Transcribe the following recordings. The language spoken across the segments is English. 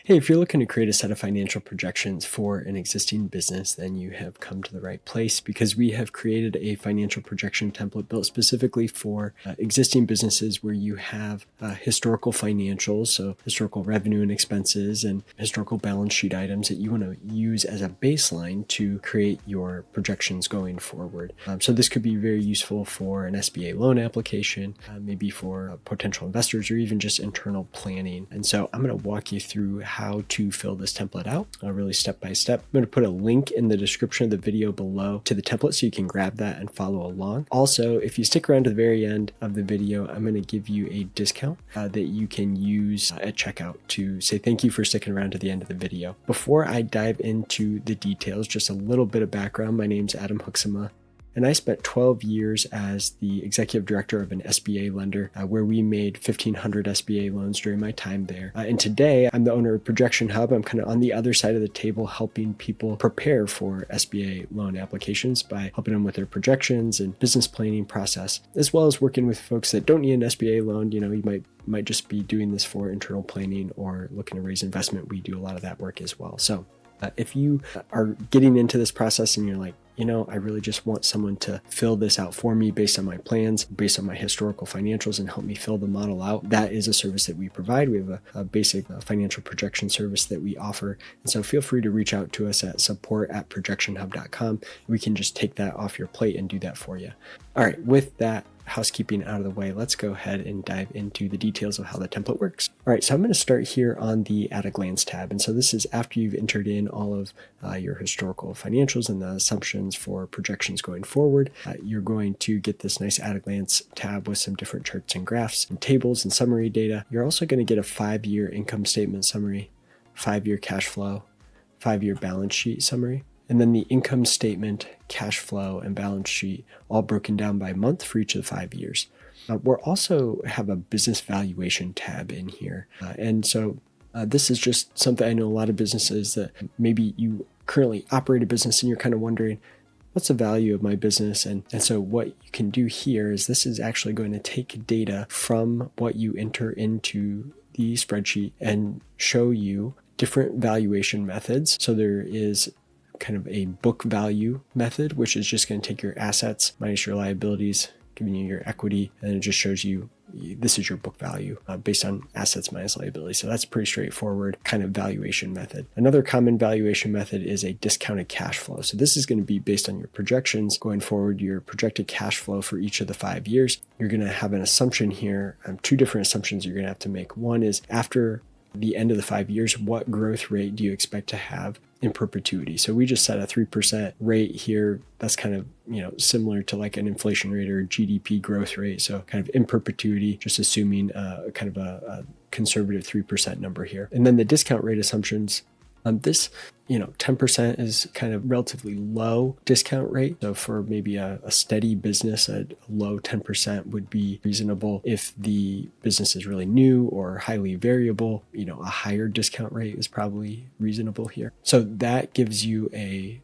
Hey, if you're looking to create a set of financial projections for an existing business, then you have come to the right place because we have created a financial projection template built specifically for existing businesses where you have historical financials, so historical revenue and expenses and historical balance sheet items that you want to use as a baseline to create your projections going forward. So this could be very useful for an SBA loan application, maybe for potential investors or even just internal planning. And so I'm going to walk you through how to fill this template out, really step by step. I'm going to put a link in the description of the video below to the template so you can grab that and follow along. Also, if you stick around to the very end of the video, I'm going to give you a discount that you can use at checkout to say thank you for sticking around to the end of the video. Before I dive into the details, just a little bit of background. My name's Adam Huxama, and I spent 12 years as the executive director of an SBA lender where we made 1,500 SBA loans during my time there. And today I'm the owner of ProjectionHub. I'm kind of on the other side of the table helping people prepare for SBA loan applications by helping them with their projections and business planning process, as well as working with folks that don't need an SBA loan. You know, you might just be doing this for internal planning or looking to raise investment. We do a lot of that work as well. So if you are getting into this process and you're like, you know, I really just want someone to fill this out for me based on my plans, based on my historical financials, and help me fill the model out, that is a service that we provide. We have a basic financial projection service that we offer. And so feel free to reach out to us at support@projectionhub.com. We can just take that off your plate and do that for you. All right, with that housekeeping out of the way, let's go ahead and dive into the details of how the template works. All right, so I'm going to start here on the at a glance tab. And so this is after you've entered in all of your historical financials and the assumptions for projections going forward. You're going to get this nice at a glance tab with some different charts and graphs and tables and summary data. You're also going to get a 5-year income statement summary, 5-year cash flow, 5-year balance sheet summary, and then the income statement, cash flow, and balance sheet all broken down by month for each of the 5 years. We'll also have a business valuation tab in here. And so this is just something I know a lot of businesses that maybe you currently operate a business and you're kind of wondering, what's the value of my business? And so what you can do here is this is actually going to take data from what you enter into the spreadsheet and show you different valuation methods. So there is kind of a book value method, which is just going to take your assets minus your liabilities, giving you your equity, and it just shows you this is your book value based on assets minus liabilities. So that's a pretty straightforward kind of valuation method. Another common valuation method is a discounted cash flow. So this is going to be based on your projections going forward, your projected cash flow for each of the 5 years. You're going to have an assumption here, 2 different assumptions you're going to have to make. One is after the end of the 5 years, what growth rate do you expect to have in perpetuity? So we just set a 3% rate here. That's kind of, similar to like an inflation rate or GDP growth rate. So kind of in perpetuity, just assuming kind of a conservative 3% number here. And then the discount rate assumptions, this, 10% is kind of relatively low discount rate. So for maybe a steady business, a low 10% would be reasonable. If the business is really new or highly variable, a higher discount rate is probably reasonable here. So that gives you a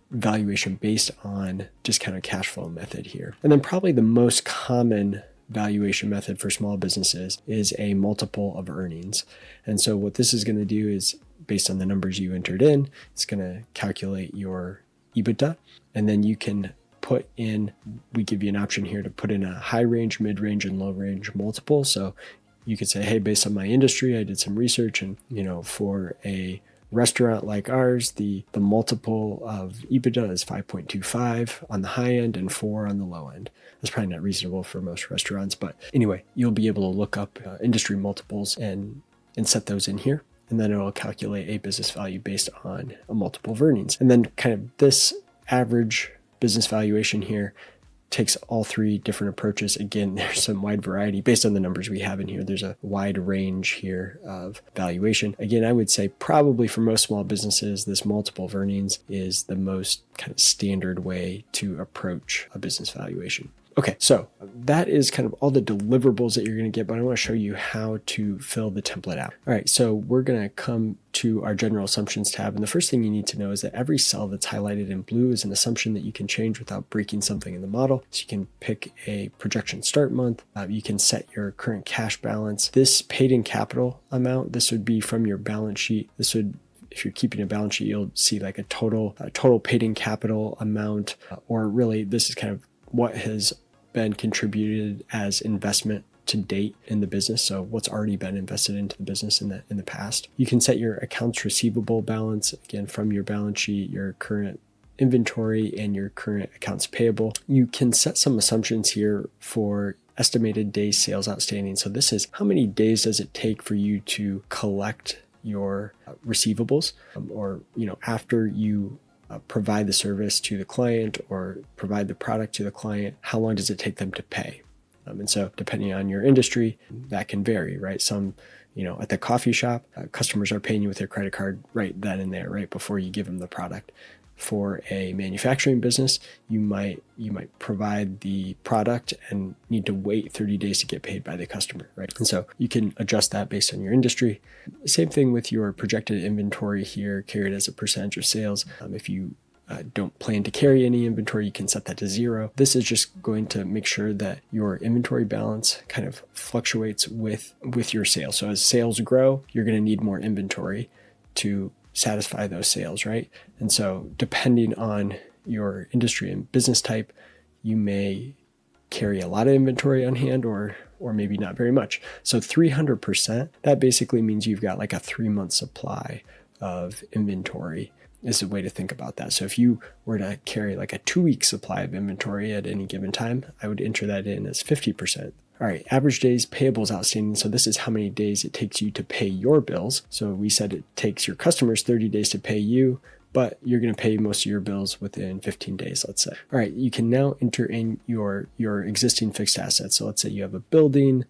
valuation based on discounted cash flow method here. And then probably the most common valuation method for small businesses is a multiple of earnings. And so what this is going to do is, based on the numbers you entered in, it's going to calculate your EBITDA. And then you can put in, we give you an option here to put in a high range, mid range, and low range multiple. So you could say, hey, based on my industry, I did some research, and for a restaurant like ours, the multiple of EBITDA is 5.25 on the high end and 4 on the low end. That's probably not reasonable for most restaurants, but anyway, you'll be able to look up industry multiples and set those in here. And then it'll calculate a business value based on a multiple of earnings. And then kind of this average business valuation here takes all 3 different approaches. Again, there's some wide variety based on the numbers we have in here. There's a wide range here of valuation. Again, I would say probably for most small businesses, this multiple of earnings is the most kind of standard way to approach a business valuation. Okay, so that is kind of all the deliverables that you're going to get, but I want to show you how to fill the template out. All right, so we're going to come to our general assumptions tab. And the first thing you need to know is that every cell that's highlighted in blue is an assumption that you can change without breaking something in the model. So you can pick a projection start month. You can set your current cash balance. This paid in capital amount, this would be from your balance sheet. This would, if you're keeping a balance sheet, you'll see like a total paid in capital amount, or really this is kind of what has been contributed as investment to date in the business. So what's already been invested into the business in the past. You can set your accounts receivable balance, again, from your balance sheet, your current inventory, and your current accounts payable. You can set some assumptions here for estimated days sales outstanding. So this is how many days does it take for you to collect your receivables, or after you provide the service to the client or provide the product to the client, how long does it take them to pay? And so depending on your industry, that can vary, right? Some, at the coffee shop, customers are paying you with their credit card right then and there, right before you give them the product. For a manufacturing business, you might provide the product and need to wait 30 days to get paid by the customer, right? And so you can adjust that based on your industry. Same thing with your projected inventory here, carried as a percentage of sales. If you don't plan to carry any inventory, you can set that to 0. This is just going to make sure that your inventory balance kind of fluctuates with your sales. So as sales grow, you're going to need more inventory to satisfy those sales, right? And so depending on your industry and business type, you may carry a lot of inventory on hand or maybe not very much. So 300%, that basically means you've got like a 3-month supply of inventory is a way to think about that. So if you were to carry like a 2-week supply of inventory at any given time, I would enter that in as 50%. All right, average days payables outstanding. So this is how many days it takes you to pay your bills. So we said it takes your customers 30 days to pay you, but you're going to pay most of your bills within 15 days, let's say. All right, you can now enter in your existing fixed assets. So let's say you have a building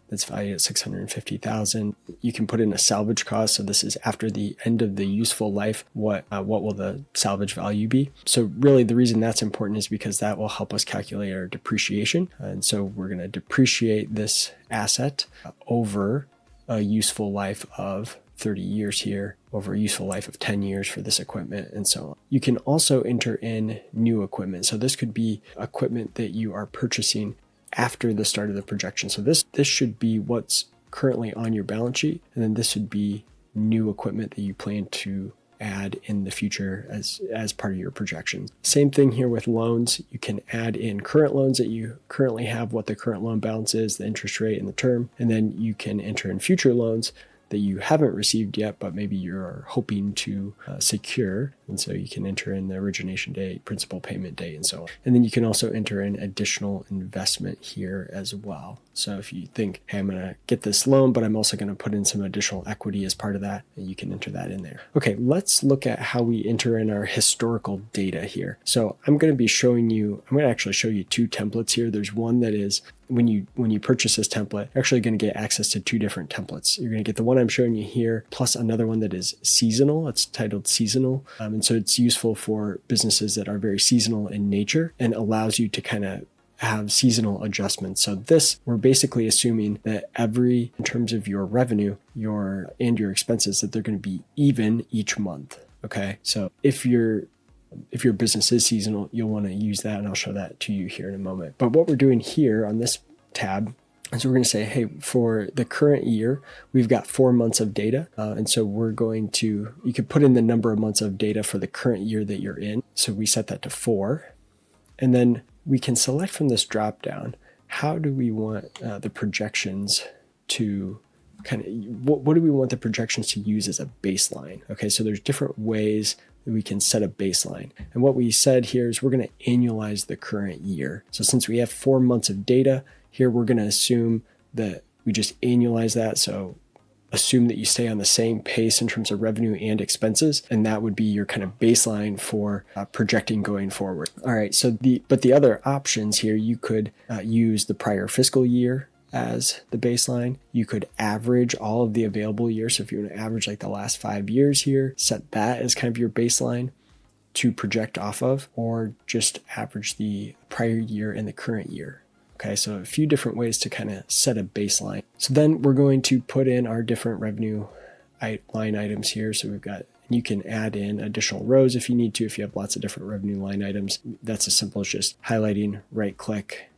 that's valued at $650,000. You can put in a salvage cost. So this is after the end of the useful life. What will the salvage value be? So really the reason that's important is because that will help us calculate our depreciation. And so we're going to depreciate this asset over a useful life of 30 years here, over a useful life of 10 years for this equipment, and so on. You can also enter in new equipment. So this could be equipment that you are purchasing after the start of the projection. So this should be what's currently on your balance sheet, and then this would be new equipment that you plan to add in the future as part of your projections. Same thing here with loans. You can add in current loans that you currently have, what the current loan balance is, the interest rate, and the term, and then you can enter in future loans that you haven't received yet, but maybe you're hoping to secure. And so you can enter in the origination date, principal payment date, and so on. And then you can also enter in additional investment here as well. So if you think, hey, I'm going to get this loan, but I'm also going to put in some additional equity as part of that, you can enter that in there. Okay, let's look at how we enter in our historical data here. So I'm going to actually show you 2 templates here. There's one that is when you purchase this template, you're actually going to get access to 2 different templates. You're going to get the one I'm showing you here, plus another one that is seasonal. It's titled seasonal. And so it's useful for businesses that are very seasonal in nature and allows you to kind of have seasonal adjustments. So this, we're basically assuming that in terms of your revenue, your expenses, that they're going to be even each month. Okay. So if your business is seasonal, you'll want to use that, and I'll show that to you here in a moment. But what we're doing here on this tab is we're going to say, hey, for the current year, we've got 4 months of data. And so you could put in the number of months of data for the current year that you're in. So we set that to 4. And then we can select from this drop down, how do we want the projections to what do we want the projections to use as a baseline? Okay, so there's different ways that we can set a baseline. And what we said here is we're going to annualize the current year. So since we have 4 months of data here, we're going to assume that we just annualize that. So assume that you stay on the same pace in terms of revenue and expenses, and that would be your kind of baseline for projecting going forward. All right, so the other options here, you could use the prior fiscal year as the baseline. You could average all of the available years. So if you want to average like the last 5 years here, set that as kind of your baseline. to project off of, or just average the prior year and the current year. Okay, so a few different ways to kind of set a baseline. So then we're going to put in our different revenue line items here. So we've got, you can add in additional rows if you need to, if you have lots of different revenue line items. That's as simple as just highlighting, right click,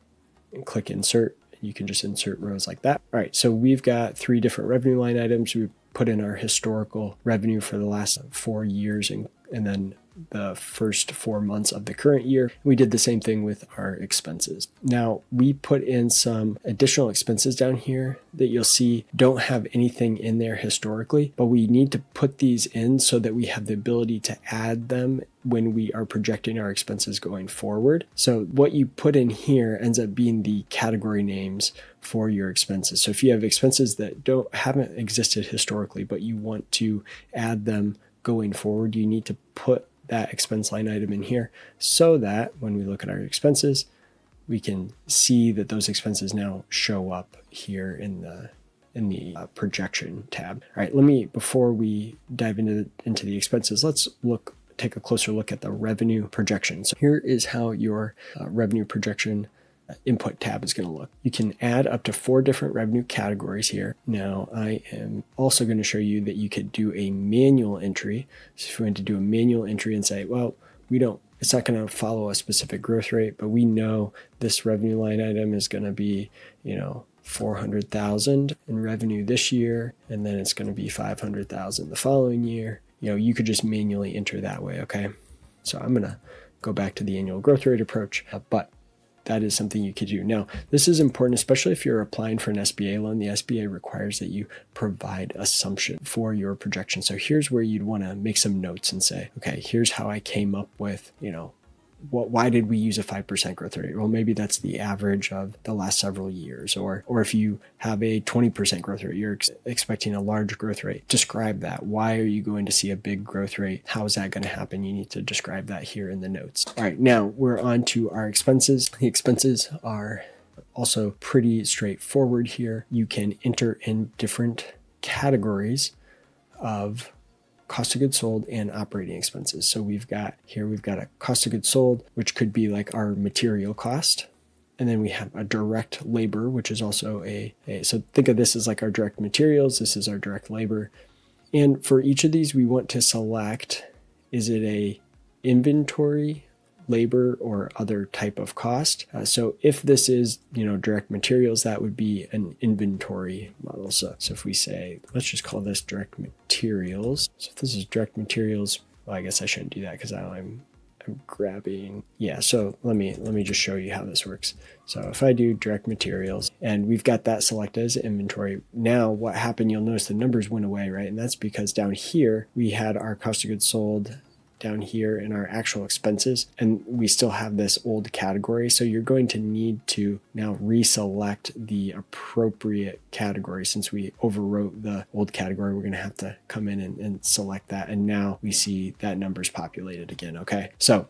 and click insert. You can just insert rows like that. All right, so we've got 3 different revenue line items. We put in our historical revenue for the last 4 years and then the first 4 months of the current year. We did the same thing with our expenses. Now we put in some additional expenses down here that you'll see don't have anything in there historically, but we need to put these in so that we have the ability to add them when we are projecting our expenses going forward. So what you put in here ends up being the category names for your expenses. So if you have expenses that haven't existed historically, but you want to add them going forward, you need to put that expense line item in here so that when we look at our expenses, we can see that those expenses now show up here in the projection tab. All right, before we dive into the expenses, let's take a closer look at the revenue projection. So here is how your revenue projection input tab is going to look. You can add up to 4 different revenue categories here. Now I am also going to show you that you could do a manual entry. So if you want to do a manual entry and say, well, it's not going to follow a specific growth rate, but we know this revenue line item is going to be, $400,000 in revenue this year, and then it's going to be $500,000 the following year. You could just manually enter that way. Okay. So I'm going to go back to the annual growth rate approach, but that is something you could do. Now, this is important, especially if you're applying for an SBA loan. The SBA requires that you provide assumption for your projection. So here's where you'd want to make some notes and say, okay, here's how I came up with, why did we use a 5% growth rate? Well, maybe that's the average of the last several years. Or if you have a 20% growth rate, you're expecting a large growth rate. Describe that. Why are you going to see a big growth rate? How is that going to happen? You need to describe that here in the notes. All right, now we're on to our expenses. The expenses are also pretty straightforward here. You can enter in different categories of cost of goods sold and operating expenses. So we've got a cost of goods sold, which could be like our material cost. And then we have a direct labor, which is also so think of this as like our direct materials. This is our direct labor. And for each of these, we want to select, is it a inventory, labor, or other type of cost? So if this is, direct materials, that would be an inventory model. So if we say, let's just call this direct materials. So if this is direct materials, well, I guess I shouldn't do that because I'm grabbing. Yeah. So let me just show you how this works. So if I do direct materials and we've got that selected as inventory, now what happened, you'll notice the numbers went away, right? And that's because down here we had our cost of goods sold down here in our actual expenses, and we still have this old category. So you're going to need to now reselect the appropriate category. Since we overwrote the old category, we're going to have to come in and select that. And now we see that number's populated again. Okay. So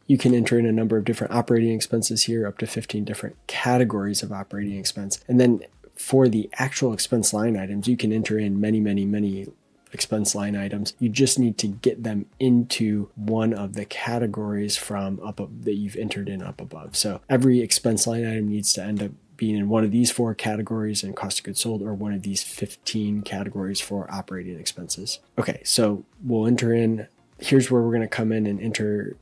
you can enter in a number of different operating expenses here, up to 15 different categories of operating expense. And then for the actual expense line items, you can enter in many, many, many expense line items. You just need to get them into one of the categories from that you've entered in up above. So every expense line item needs to end up being in one of these 4 categories in cost of goods sold, or one of these 15 categories for operating expenses. Okay, so we'll enter in, here's where we're going to come in and enter,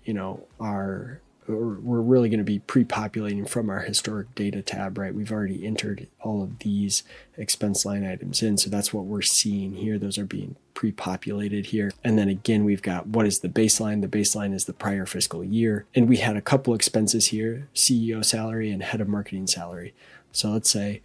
we're really going to be pre-populating from our historic data tab, right? We've already entered all of these expense line items in. So that's what we're seeing here. Those are being pre-populated here. And then again, we've got, what is the baseline? The baseline is the prior fiscal year. And we had a couple expenses here, CEO salary and head of marketing salary. So let's say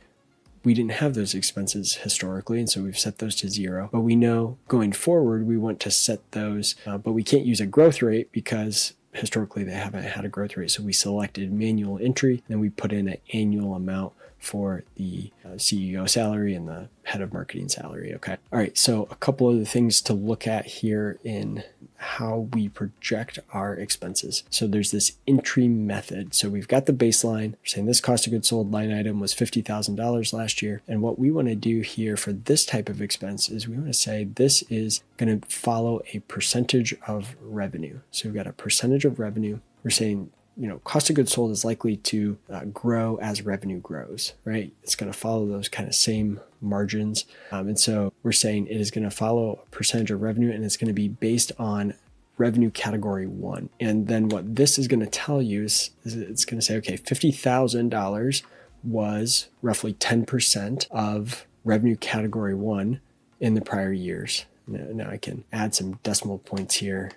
we didn't have those expenses historically, and so we've set those to 0. But we know going forward, we want to set those, but we can't use a growth rate because historically they haven't had a growth rate. So we selected manual entry, then we put in an annual amount for the CEO salary and the head of marketing salary. Okay. All right. So a couple of the things to look at here in how we project our expenses. So there's this entry method. So we've got the baseline. We're saying this cost of goods sold line item was $50,000 last year. And what we want to do here for this type of expense is we want to say this is going to follow a percentage of revenue. So we've got a percentage of revenue. We're saying, cost of goods sold is likely to grow as revenue grows, right? It's going to follow those kind of same margins. And so we're saying it is going to follow a percentage of revenue, and it's going to be based on revenue category 1. And then what this is going to tell you is it's going to say, okay, $50,000 was roughly 10% of revenue category 1 in the prior years. Now I can add some decimal points here.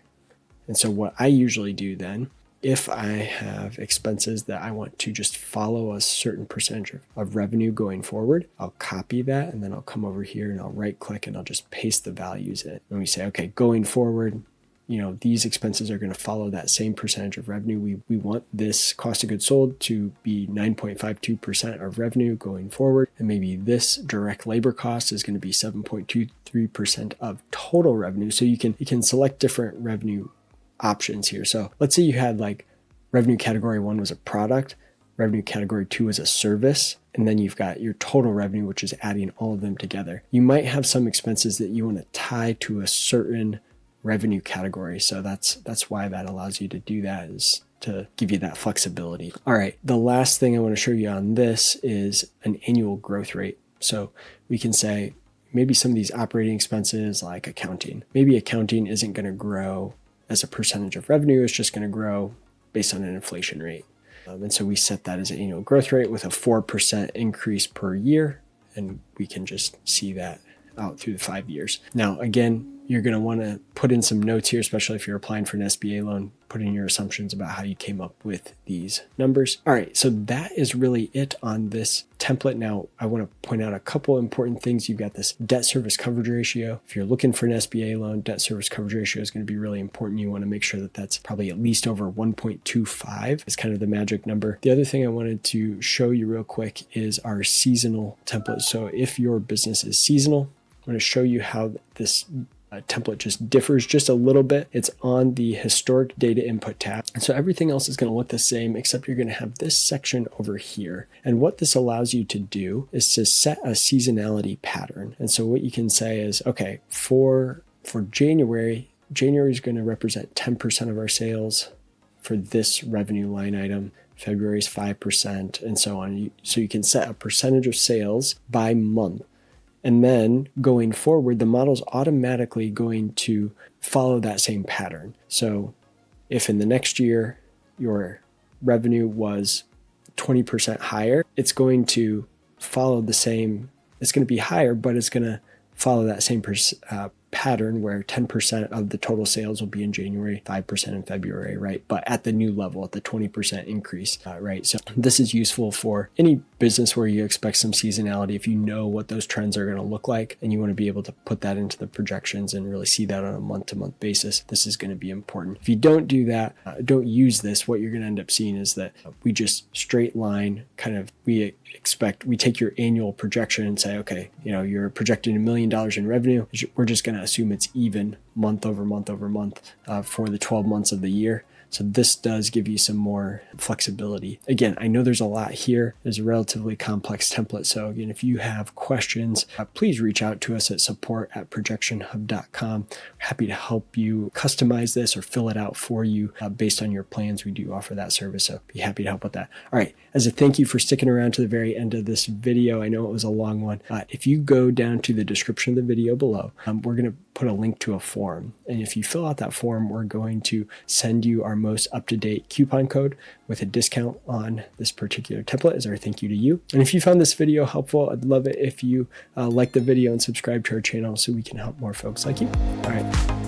And so what I usually do then, if I have expenses that I want to just follow a certain percentage of revenue going forward, I'll copy that, and then I'll come over here and I'll right click and I'll just paste the values in. And we say, okay, going forward, these expenses are going to follow that same percentage of revenue. We want this cost of goods sold to be 9.52% of revenue going forward. And maybe this direct labor cost is going to be 7.23% of total revenue. So you can select different revenue options here. So let's say you had like revenue category 1 was a product, revenue category 2 is a service, and then you've got your total revenue, which is adding all of them together. You might have some expenses that you want to tie to a certain revenue category. So that's why that allows you to do that, is to give you that flexibility. All right, the last thing I want to show you on this is an annual growth rate. So we can say maybe some of these operating expenses like accounting, maybe accounting isn't going to grow as a percentage of revenue, it's just going to grow based on an inflation rate. And so we set that as an annual growth rate with a 4% increase per year. And we can just see that out through the 5 years. Now, again, you're going to want to put in some notes here, especially if you're applying for an SBA loan, put in your assumptions about how you came up with these numbers. All right, so that is really it on this template. Now, I want to point out a couple important things. You've got this debt service coverage ratio. If you're looking for an SBA loan, debt service coverage ratio is going to be really important. You want to make sure that that's probably at least over 1.25 is kind of the magic number. The other thing I wanted to show you real quick is our seasonal template. So if your business is seasonal, I'm going to show you how this template just differs just a little bit. It's on the historic data input tab. And so everything else is going to look the same, except you're going to have this section over here. And what this allows you to do is to set a seasonality pattern. And so what you can say is, okay, for January is going to represent 10% of our sales for this revenue line item. February is 5%, and so on. So you can set a percentage of sales by month. And then going forward, the model's automatically going to follow that same pattern. So if in the next year your revenue was 20% higher, it's going to follow the same, it's going to be higher, but it's going to follow that same pattern where 10% of the total sales will be in January, 5% in February, right? But at the new level, at the 20% increase, right? So this is useful for any business where you expect some seasonality. If you know what those trends are going to look like and you want to be able to put that into the projections and really see that on a month-to-month basis, this is going to be important. If you don't do that, don't use this, what you're going to end up seeing is that we just straight line kind of, we take your annual projection and say, okay, you're projecting $1 million in revenue. We're just going to assume it's even month over month over month for the 12 months of the year. So this does give you some more flexibility. Again, I know there's a lot here. There's a relatively complex template. So again, if you have questions, please reach out to us at support@ProjectionHub.com. Happy to help you customize this or fill it out for you based on your plans. We do offer that service, so be happy to help with that. All right, as a thank you for sticking around to the very end of this video, I know it was a long one. If you go down to the description of the video below, we're going to put a link to a form. And if you fill out that form, we're going to send you our most up-to-date coupon code with a discount on this particular template as our thank you to you. And if you found this video helpful, I'd love it if you like the video and subscribe to our channel so we can help more folks like you. All right.